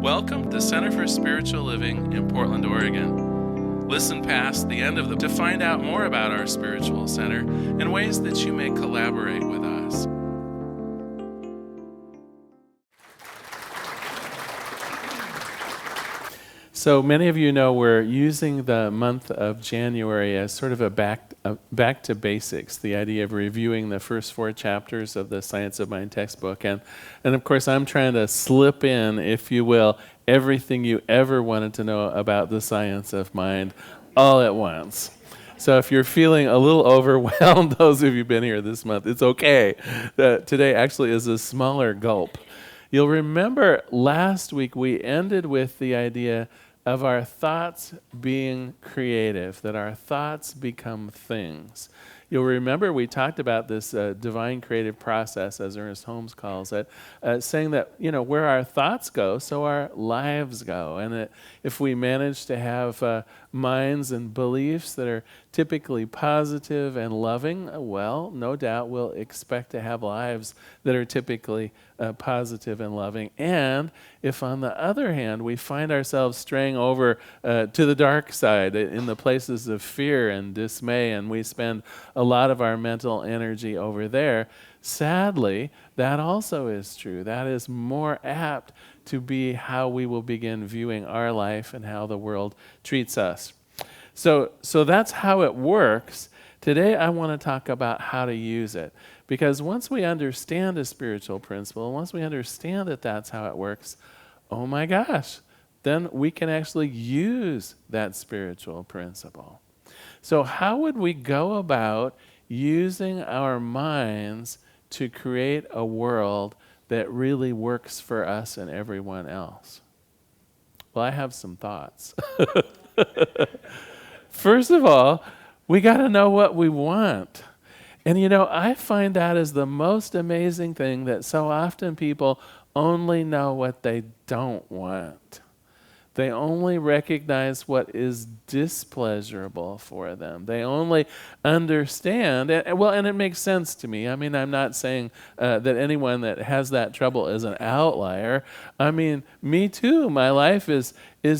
Welcome to Center for Spiritual Living in Portland, Oregon. Listen past the end of to find out more about our spiritual center and ways that you may collaborate with us. So many of you know we're using the month of January as sort of a back to basics, the idea of reviewing the first 4 chapters of the Science of Mind textbook. And of course, I'm trying to slip in, if you will, everything you ever wanted to know about the science of mind all at once. So if you're feeling a little overwhelmed, those of you who've been here this month, it's okay. Today actually is a smaller gulp. You'll remember last week we ended with the idea of our thoughts being creative, that our thoughts become things. You'll remember we talked about this divine creative process, as Ernest Holmes calls it, saying that, where our thoughts go, so our lives go. And that if we manage to have minds and beliefs that are typically positive and loving, well, no doubt we'll expect to have lives that are typically positive and loving. And if, on the other hand, we find ourselves straying over to the dark side in the places of fear and dismay, and we spend a lot of our mental energy over there, sadly, that also is true. That is more apt to be how we will begin viewing our life and how the world treats us. So that's how it works. Today I want to talk about how to use it. Because once we understand a spiritual principle, once we understand that that's how it works, oh my gosh, then we can actually use that spiritual principle. So how would we go about using our minds to create a world that really works for us and everyone else? Well, I have some thoughts. First of all, we got to know what we want. And I find that is the most amazing thing, that so often people only know what they don't want. They only recognize what is displeasurable for them. They only understand, and it makes sense to me. I mean, I'm not saying that anyone that has that trouble is an outlier. I mean, me too. My life is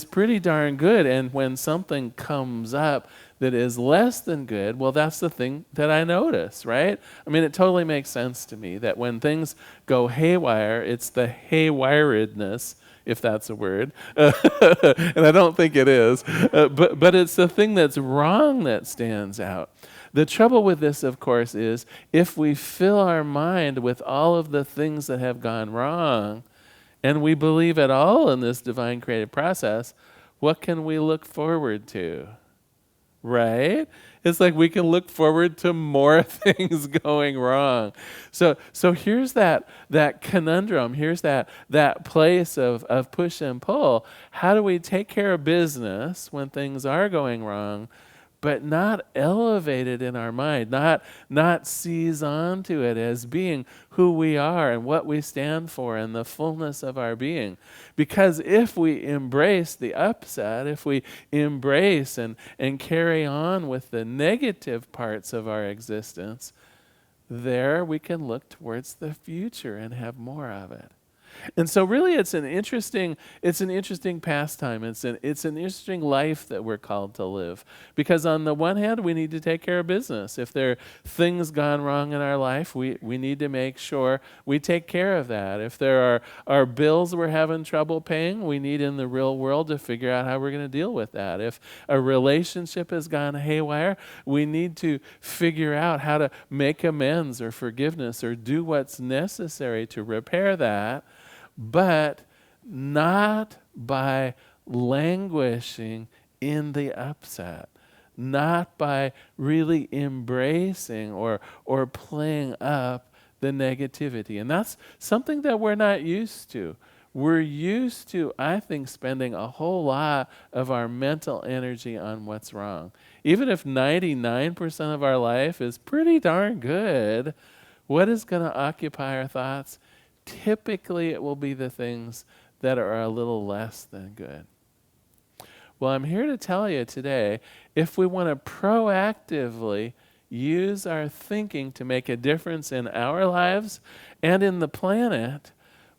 pretty darn good, and when something comes up that is less than good, well, that's the thing that I notice, right? I mean, it totally makes sense to me that when things go haywire, it's the haywiredness, if that's a word, and I don't think it is, but it's the thing that's wrong that stands out. The trouble with this, of course, is if we fill our mind with all of the things that have gone wrong, and we believe at all in this divine creative process, what can we look forward to? Right? It's like we can look forward to more things going wrong. So here's that conundrum. Here's that place of push and pull. How do we take care of business when things are going wrong, but not elevate it in our mind, not seize onto it as being who we are and what we stand for and the fullness of our being? Because if we embrace the upset, if we embrace and carry on with the negative parts of our existence, there we can look towards the future and have more of it. And so really it's an interesting pastime. It's an interesting life that we're called to live. Because on the one hand, we need to take care of business. If there are things gone wrong in our life, we need to make sure we take care of that. If there are bills we're having trouble paying, we need in the real world to figure out how we're going to deal with that. If a relationship has gone haywire, we need to figure out how to make amends or forgiveness or do what's necessary to repair that. But not by languishing in the upset, not by really embracing or playing up the negativity. And that's something that we're not used to. We're used to, I think, spending a whole lot of our mental energy on what's wrong. Even if 99% of our life is pretty darn good, what is going to occupy our thoughts? Typically, it will be the things that are a little less than good. Well, I'm here to tell you today, if we want to proactively use our thinking to make a difference in our lives and in the planet,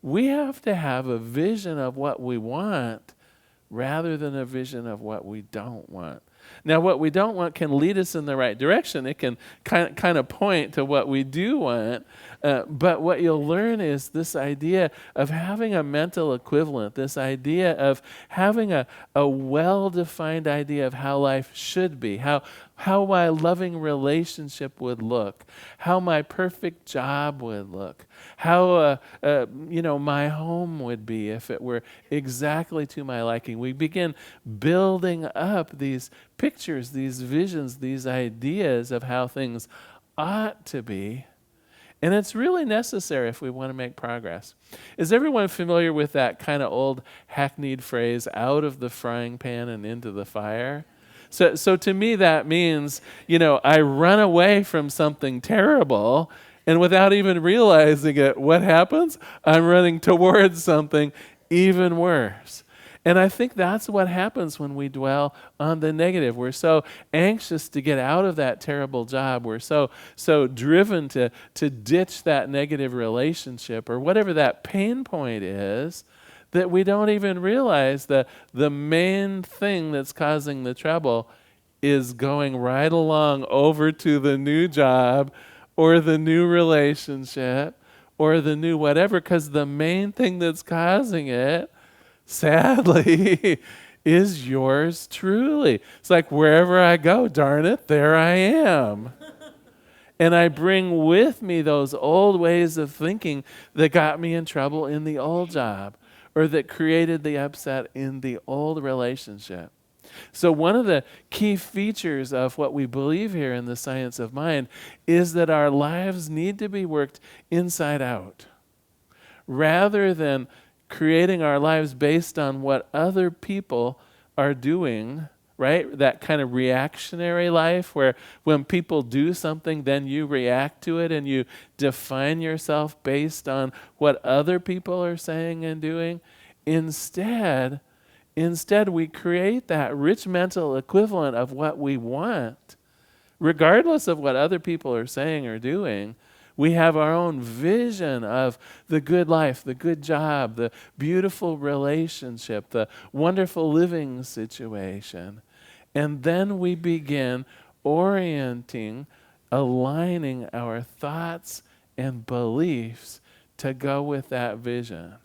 we have to have a vision of what we want rather than a vision of what we don't want. Now, what we don't want can lead us in the right direction. It can kind of point to what we do want. But what you'll learn is this idea of having a mental equivalent, this idea of having a well-defined idea of how life should be, how my loving relationship would look, how my perfect job would look, how my home would be if it were exactly to my liking. We begin building up these pictures, these visions, these ideas of how things ought to be. And it's really necessary if we want to make progress. Is everyone familiar with that kind of old hackneyed phrase, out of the frying pan and into the fire? So to me that means, I run away from something terrible, and without even realizing it, what happens? I'm running towards something even worse. And I think that's what happens when we dwell on the negative. We're so anxious to get out of that terrible job. We're so driven to ditch that negative relationship or whatever that pain point is, that we don't even realize that the main thing that's causing the trouble is going right along over to the new job or the new relationship or the new whatever, because the main thing that's causing it, sadly, is yours truly. It's like wherever I go, darn it, there I am. And I bring with me those old ways of thinking that got me in trouble in the old job or that created the upset in the old relationship. So one of the key features of what we believe here in the science of mind is that our lives need to be worked inside out rather than creating our lives based on what other people are doing, right? That kind of reactionary life where when people do something, then you react to it and you define yourself based on what other people are saying and doing. Instead, we create that rich mental equivalent of what we want, regardless of what other people are saying or doing. We have our own vision of the good life, the good job, the beautiful relationship, the wonderful living situation. And then we begin aligning our thoughts and beliefs to go with that vision.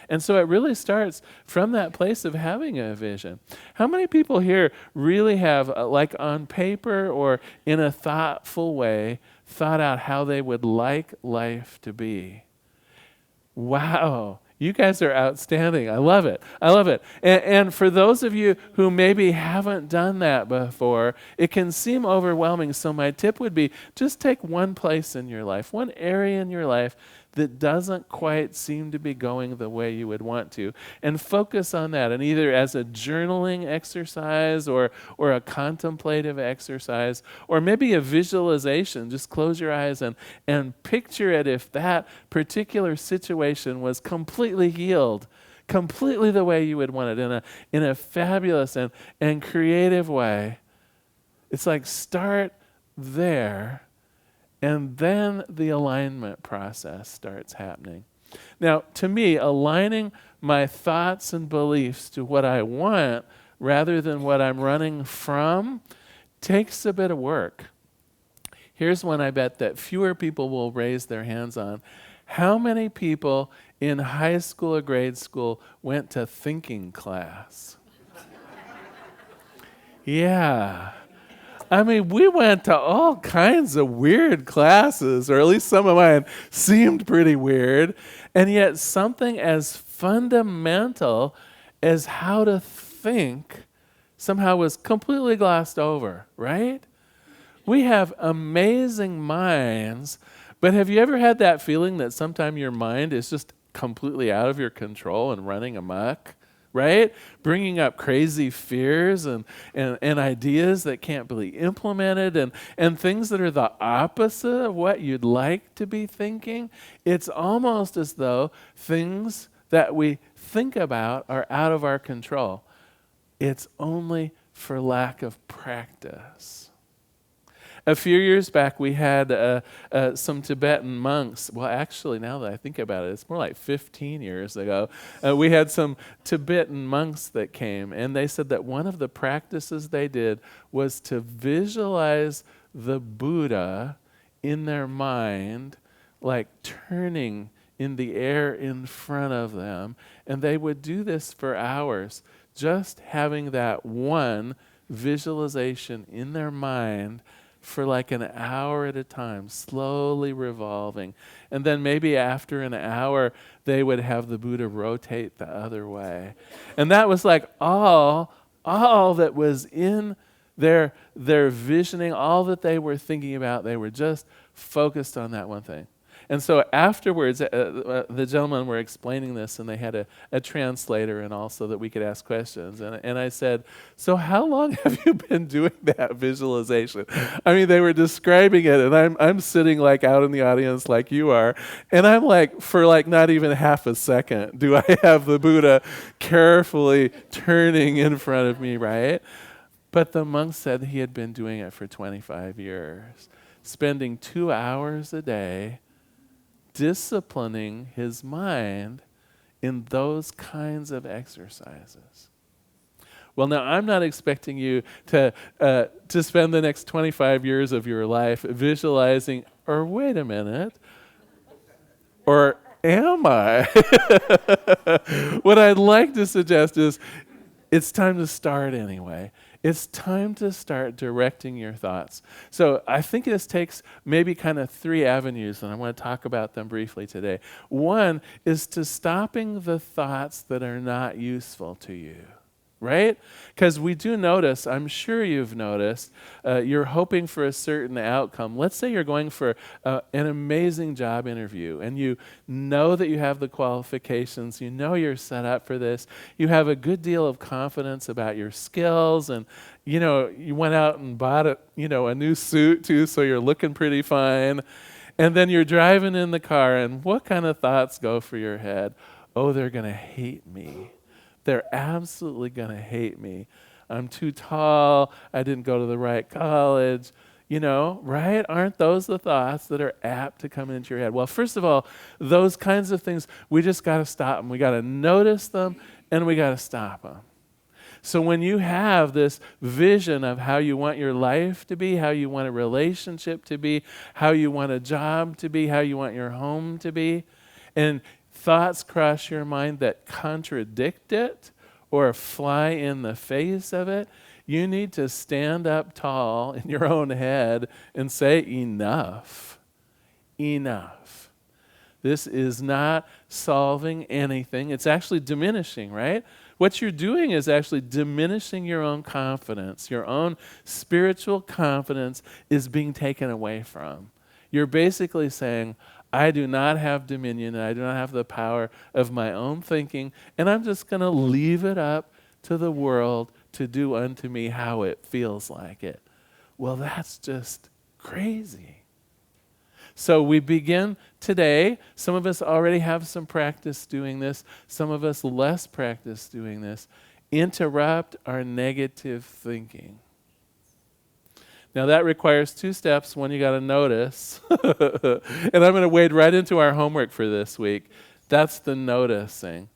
And so it really starts from that place of having a vision. How many people here really have, like on paper or in a thoughtful way, thought out how they would like life to be? Wow, you guys are outstanding. I love it. And for those of you who maybe haven't done that before, it can seem overwhelming. So my tip would be just take one place in your life, one area in your life that doesn't quite seem to be going the way you would want to, and focus on that. And either as a journaling exercise or a contemplative exercise, or maybe a visualization, just close your eyes and picture it if that particular situation was completely healed, completely the way you would want it, in a fabulous and creative way. It's like start there, and then the alignment process starts happening. Now, to me, aligning my thoughts and beliefs to what I want rather than what I'm running from takes a bit of work. Here's one I bet that fewer people will raise their hands on. How many people in high school or grade school went to thinking class? Yeah. I mean, we went to all kinds of weird classes, or at least some of mine seemed pretty weird, and yet something as fundamental as how to think somehow was completely glossed over, right? We have amazing minds, but have you ever had that feeling that sometimes your mind is just completely out of your control and running amok? Right? Bringing up crazy fears and ideas that can't be implemented and things that are the opposite of what you'd like to be thinking. It's almost as though things that we think about are out of our control. It's only for lack of practice. A few years back, we had some Tibetan monks. Well, actually, now that I think about it, it's more like 15 years ago. We had some Tibetan monks that came, and they said that one of the practices they did was to visualize the Buddha in their mind, like turning in the air in front of them. And they would do this for hours, just having that one visualization in their mind for like an hour at a time, slowly revolving. And then maybe after an hour, they would have the Buddha rotate the other way. And that was like all that was in their visioning, all that they were thinking about. They were just focused on that one thing. And so afterwards, the gentlemen were explaining this, and they had a translator and also that we could ask questions. And I said, so how long have you been doing that visualization? I mean, they were describing it, and I'm sitting like out in the audience like you are, and I'm like, for like not even half a second, do I have the Buddha carefully turning in front of me, right? But the monk said he had been doing it for 25 years, spending 2 hours a day disciplining his mind in those kinds of exercises. Well, now I'm not expecting you to spend the next 25 years of your life visualizing, or wait a minute, or am I? What I'd like to suggest is it's time to start anyway. It's time to start directing your thoughts. So I think this takes maybe kind of 3 avenues, and I want to talk about them briefly today. One is to stopping the thoughts that are not useful to you, right? Because we do notice, I'm sure you've noticed, you're hoping for a certain outcome. Let's say you're going for an amazing job interview, and you know that you have the qualifications, you know you're set up for this, you have a good deal of confidence about your skills, and you went out and bought a new suit too, so you're looking pretty fine. And then you're driving in the car, and what kind of thoughts go through your head? Oh, they're going to hate me. They're absolutely going to hate me. I'm too tall. I didn't go to the right college. Right? Aren't those the thoughts that are apt to come into your head? Well, first of all, those kinds of things, we just got to stop them. We got to notice them, and we got to stop them. So when you have this vision of how you want your life to be, how you want a relationship to be, how you want a job to be, how you want your home to be, and thoughts cross your mind that contradict it or fly in the face of it, you need to stand up tall in your own head and say, enough. Enough. This is not solving anything. It's actually diminishing, right? What you're doing is actually diminishing your own confidence. Your own spiritual confidence is being taken away from. You're basically saying, I do not have dominion, and I do not have the power of my own thinking, and I'm just going to leave it up to the world to do unto me how it feels like it. Well, that's just crazy. So we begin today. Some of us already have some practice doing this. Some of us less practice doing this. Interrupt our negative thinking. Now that requires 2 steps. One, you got to notice. And I'm going to wade right into our homework for this week. That's the noticing.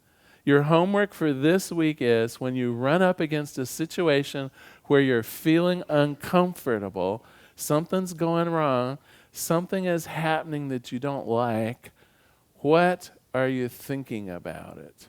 Your homework for this week is when you run up against a situation where you're feeling uncomfortable, something's going wrong, something is happening that you don't like, what are you thinking about it?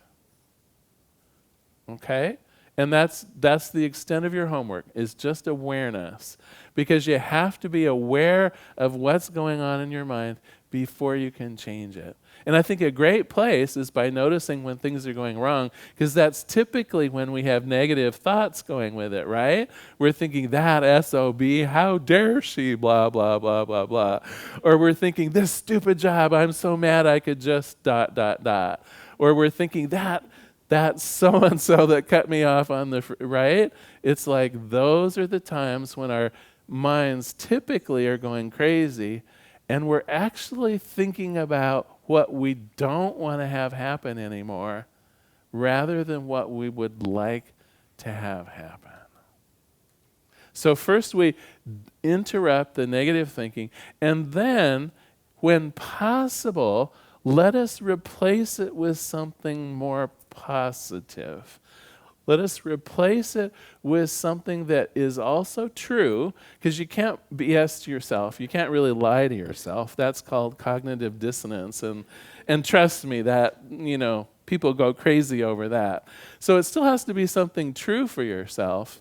Okay? And that's the extent of your homework, is just awareness. Because you have to be aware of what's going on in your mind before you can change it. And I think a great place is by noticing when things are going wrong, because that's typically when we have negative thoughts going with it, right? We're thinking, that SOB, how dare she, blah, blah, blah, blah, blah. Or we're thinking, this stupid job, I'm so mad I could just ... Or we're thinking, that so-and-so that cut me off on the, right? It's like those are the times when our minds typically are going crazy, and we're actually thinking about what we don't want to have happen anymore rather than what we would like to have happen. So first we interrupt the negative thinking, and then, when possible, let us replace it with something more positive. Let us replace it with something that is also true, because you can't BS to yourself. You can't really lie to yourself. That's called cognitive dissonance. And trust me, that, people go crazy over that. So it still has to be something true for yourself,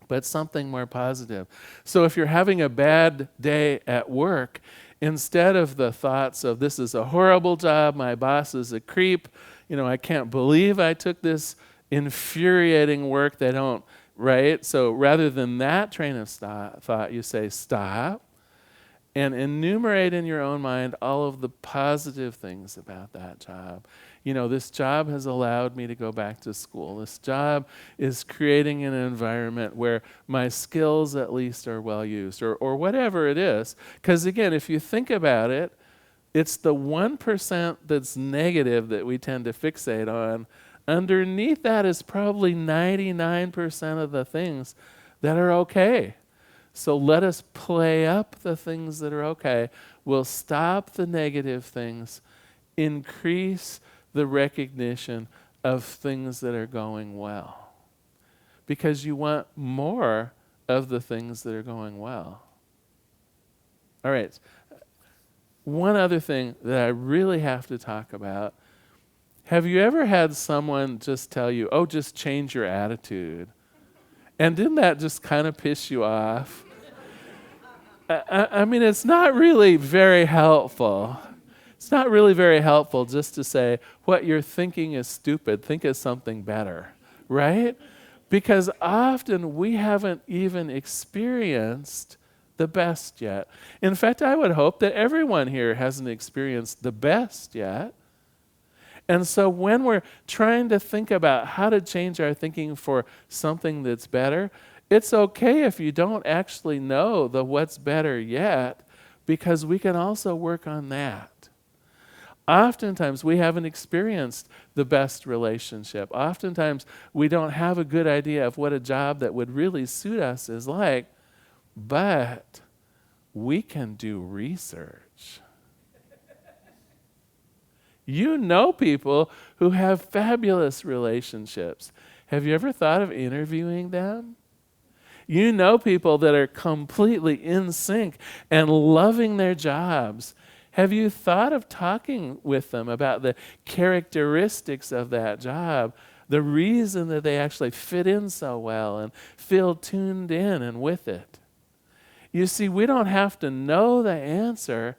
but something more positive. So if you're having a bad day at work, instead of the thoughts of, this is a horrible job, my boss is a creep, I can't believe I took this infuriating work, they don't, right? So rather than that train of thought, you say, stop, and enumerate in your own mind all of the positive things about that job. This job has allowed me to go back to school. This job is creating an environment where my skills at least are well used, or whatever it is. Because again, if you think about it, it's the 1% that's negative that we tend to fixate on. Underneath that is probably 99% of the things that are okay. So let us play up the things that are okay. We'll stop the negative things, increase the recognition of things that are going well. Because you want more of the things that are going well. All right. One other thing that I really have to talk about. Have you ever had someone just tell you, oh, just change your attitude? And didn't that just kind of piss you off? I mean, it's not really very helpful. It's not really very helpful just to say, what you're thinking is stupid. Think of something better, right? Because often we haven't even experienced the best yet. In fact, I would hope that everyone here hasn't experienced the best yet. And so when we're trying to think about how to change our thinking for something that's better, it's okay if you don't actually know the what's better yet, because we can also work on that. Oftentimes we haven't experienced the best relationship. Oftentimes we don't have a good idea of what a job that would really suit us is like, but we can do research. You know people who have fabulous relationships. Have you ever thought of interviewing them? You know people that are completely in sync and loving their jobs. Have you thought of talking with them about the characteristics of that job, the reason that they actually fit in so well and feel tuned in and with it? You see, we don't have to know the answer.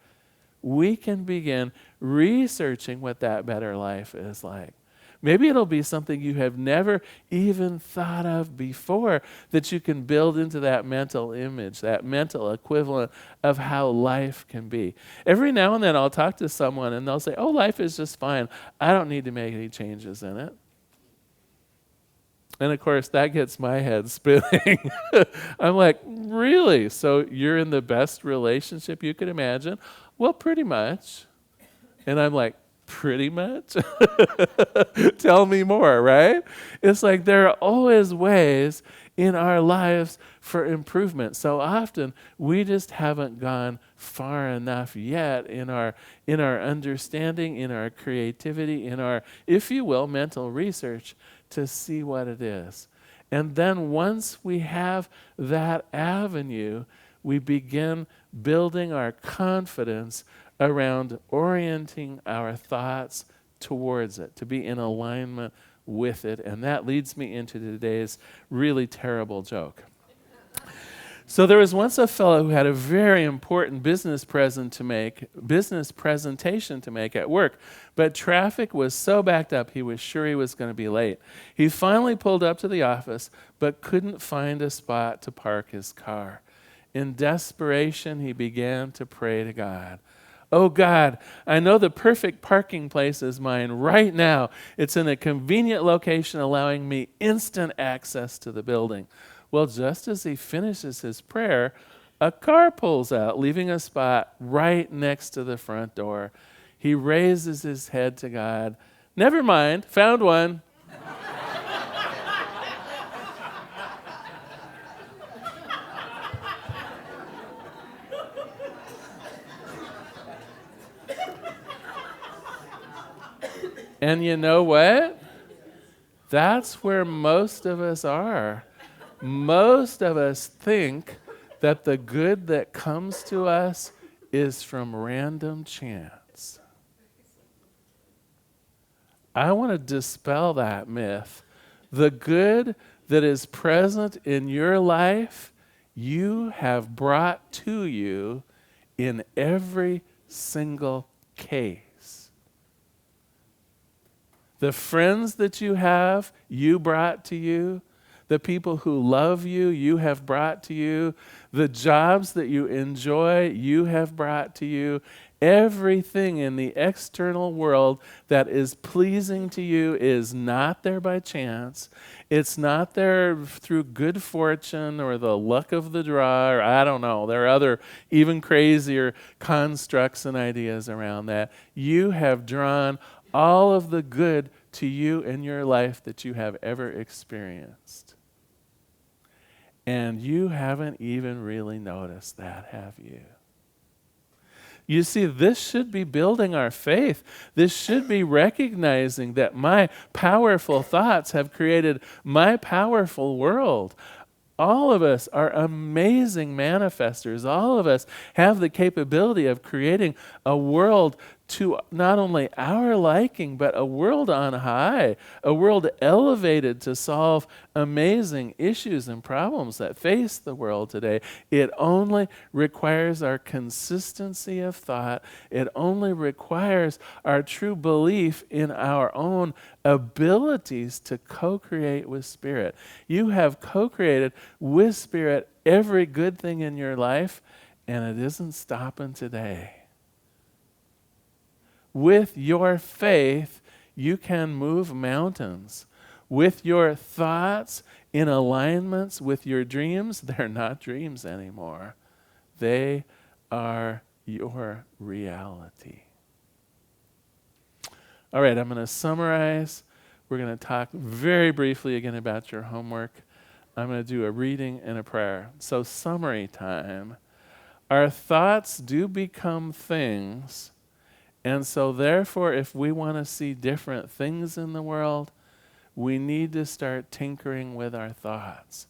We can begin researching what that better life is like. Maybe it'll be something you have never even thought of before that you can build into that mental image, that mental equivalent of how life can be. Every now and then I'll talk to someone and they'll say, oh, life is just fine. I don't need to make any changes in it. And of course, that gets my head spinning. I'm like, really? So you're in the best relationship you could imagine? Well, pretty much. And I'm like, pretty much? Tell me more, right? It's like there are always ways in our lives for improvement. So often we just haven't gone far enough yet in our understanding, in our creativity, in our, if you will, mental research to see what it is. And then once we have that avenue, we begin building our confidence around orienting our thoughts towards it, to be in alignment with it. And that leads me into today's really terrible joke. So there was once a fellow who had a very important business presentation to make at work, but traffic was so backed up he was sure he was going to be late. He finally pulled up to the office, but couldn't find a spot to park his car. In desperation, he began to pray to God. Oh God, I know the perfect parking place is mine right now. It's in a convenient location allowing me instant access to the building. Well, just as he finishes his prayer, a car pulls out, leaving a spot right next to the front door. He raises his head to God. Never mind, found one. And you know what? That's where most of us are. Most of us think that the good that comes to us is from random chance. I want to dispel that myth. The good that is present in your life, you have brought to you in every single case. The friends that you have, you brought to you. The people who love you, you have brought to you. The jobs that you enjoy, you have brought to you. Everything in the external world that is pleasing to you is not there by chance. It's not there through good fortune or the luck of the draw, or I don't know. There are other even crazier constructs and ideas around that. You have drawn all of the good to you in your life that you have ever experienced. And you haven't even really noticed that, have you? You see, this should be building our faith. This should be recognizing that my powerful thoughts have created my powerful world. All of us are amazing manifestors. All of us have the capability of creating a world to not only our liking, but a world on high, a world elevated to solve amazing issues and problems that face the world today. It only requires our consistency of thought. It only requires our true belief in our own abilities to co-create with Spirit. You have co-created with Spirit every good thing in your life, and it isn't stopping today. With your faith, you can move mountains. With your thoughts in alignments with your dreams, they're not dreams anymore. They are your reality. All right, I'm going to summarize. We're going to talk very briefly again about your homework. I'm going to do a reading and a prayer. So, summary time. Our thoughts do become things. And so therefore, if we want to see different things in the world, we need to start tinkering with our thoughts.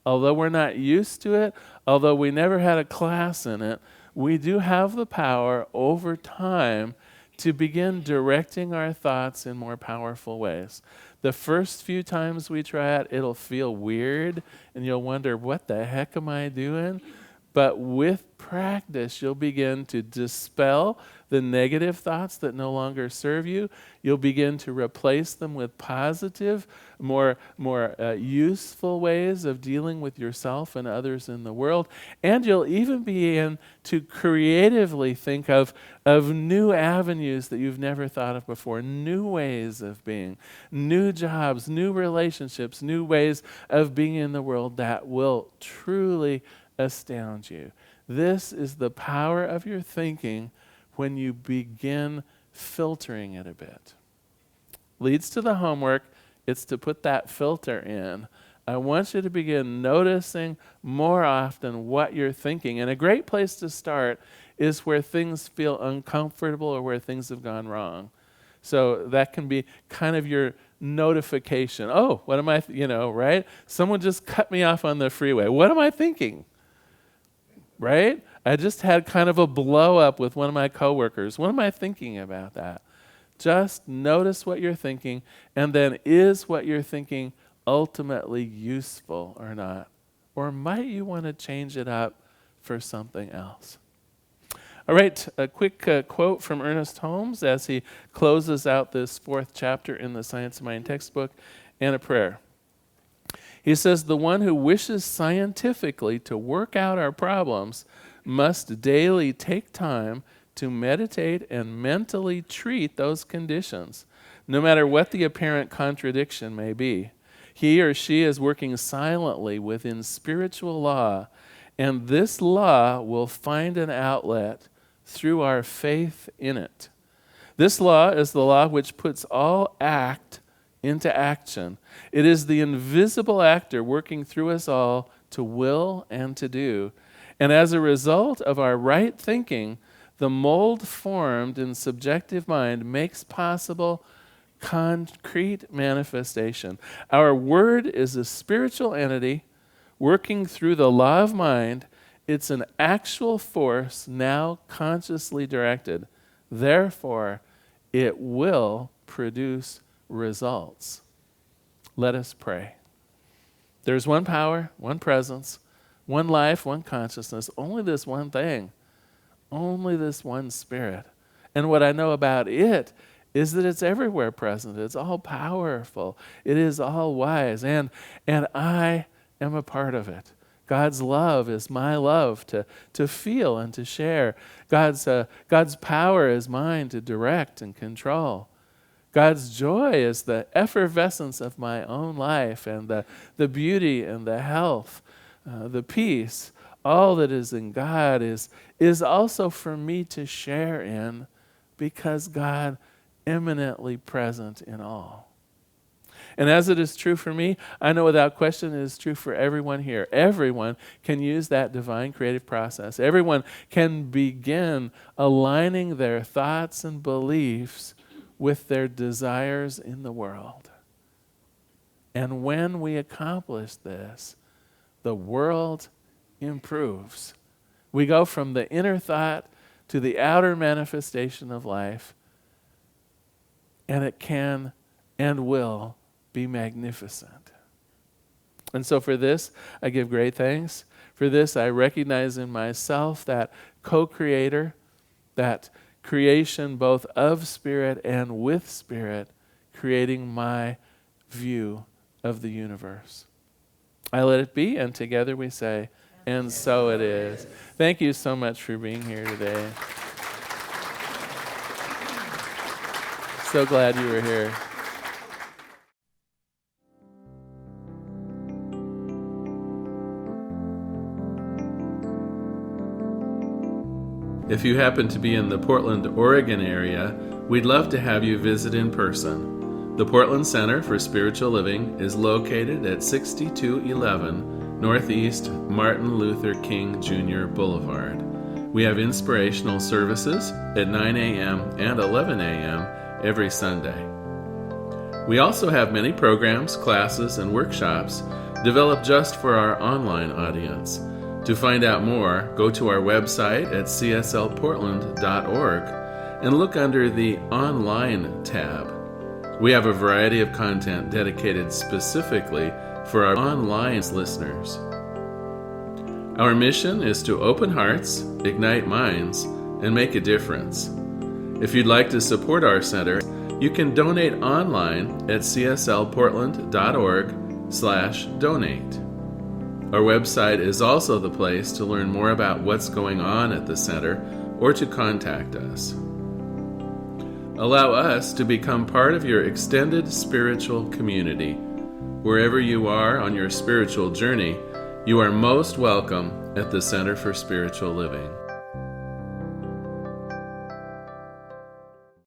Although we're not used to it, although we never had a class in it, we do have the power over time to begin directing our thoughts in more powerful ways. The first few times we try it, it'll feel weird, and you'll wonder, what the heck am I doing? But with practice, you'll begin to dispel the negative thoughts that no longer serve you. You'll begin to replace them with positive, more useful ways of dealing with yourself and others in the world. And you'll even begin to creatively think of new avenues that you've never thought of before, new ways of being, new jobs, new relationships, new ways of being in the world that will truly astound you. This is the power of your thinking when you begin filtering it a bit. Leads to the homework. It's to put that filter in. I want you to begin noticing more often what you're thinking. And a great place to start is where things feel uncomfortable or where things have gone wrong. So that can be kind of your notification. Oh, what am I, right? Someone just cut me off on the freeway. What am I thinking? Right? I just had kind of a blow up with one of my coworkers. What am I thinking about that? Just notice what you're thinking, and then is what you're thinking ultimately useful or not? Or might you want to change it up for something else? All right, a quick quote from Ernest Holmes as he closes out this 4th chapter in the Science of Mind textbook, and a prayer. He says, the one who wishes scientifically to work out our problems must daily take time to meditate and mentally treat those conditions, no matter what the apparent contradiction may be. He or she is working silently within spiritual law, and this law will find an outlet through our faith in it. This law is the law which puts all act into action. It is the invisible actor working through us all to will and to do. And as a result of our right thinking, the mold formed in subjective mind makes possible concrete manifestation. Our word is a spiritual entity working through the law of mind. It's an actual force now consciously directed. Therefore, it will produce results. Let us pray. There's one power, one presence, one life, one consciousness, only this one thing, only this one spirit. And what I know about it is that it's everywhere present. It's all powerful. It is all wise. And I am a part of it. God's love is my love to feel and to share. God's power is mine to direct and control. God's joy is the effervescence of my own life, and the beauty and the health, the peace, all that is in God is also for me to share in, because God eminently present in all. And as it is true for me, I know without question it is true for everyone here. Everyone can use that divine creative process. Everyone can begin aligning their thoughts and beliefs with their desires in the world. And when we accomplish this, the world improves. We go from the inner thought to the outer manifestation of life, and it can and will be magnificent. And so for this, I give great thanks. For this, I recognize in myself that co-creator, that creation both of spirit and with spirit, creating my view of the universe. I let it be, and together we say, and so it is. Thank you so much for being here today. So glad you were here. If you happen to be in the Portland, Oregon area, we'd love to have you visit in person. The Portland Center for Spiritual Living is located at 6211 Northeast Martin Luther King Jr. Boulevard. We have inspirational services at 9 a.m. and 11 a.m. every Sunday. We also have many programs, classes, and workshops developed just for our online audience. To find out more, go to our website at cslportland.org and look under the Online tab. We have a variety of content dedicated specifically for our online listeners. Our mission is to open hearts, ignite minds, and make a difference. If you'd like to support our center, you can donate online at cslportland.org/donate. Our website is also the place to learn more about what's going on at the center or to contact us. Allow us to become part of your extended spiritual community. Wherever you are on your spiritual journey, you are most welcome at the Center for Spiritual Living.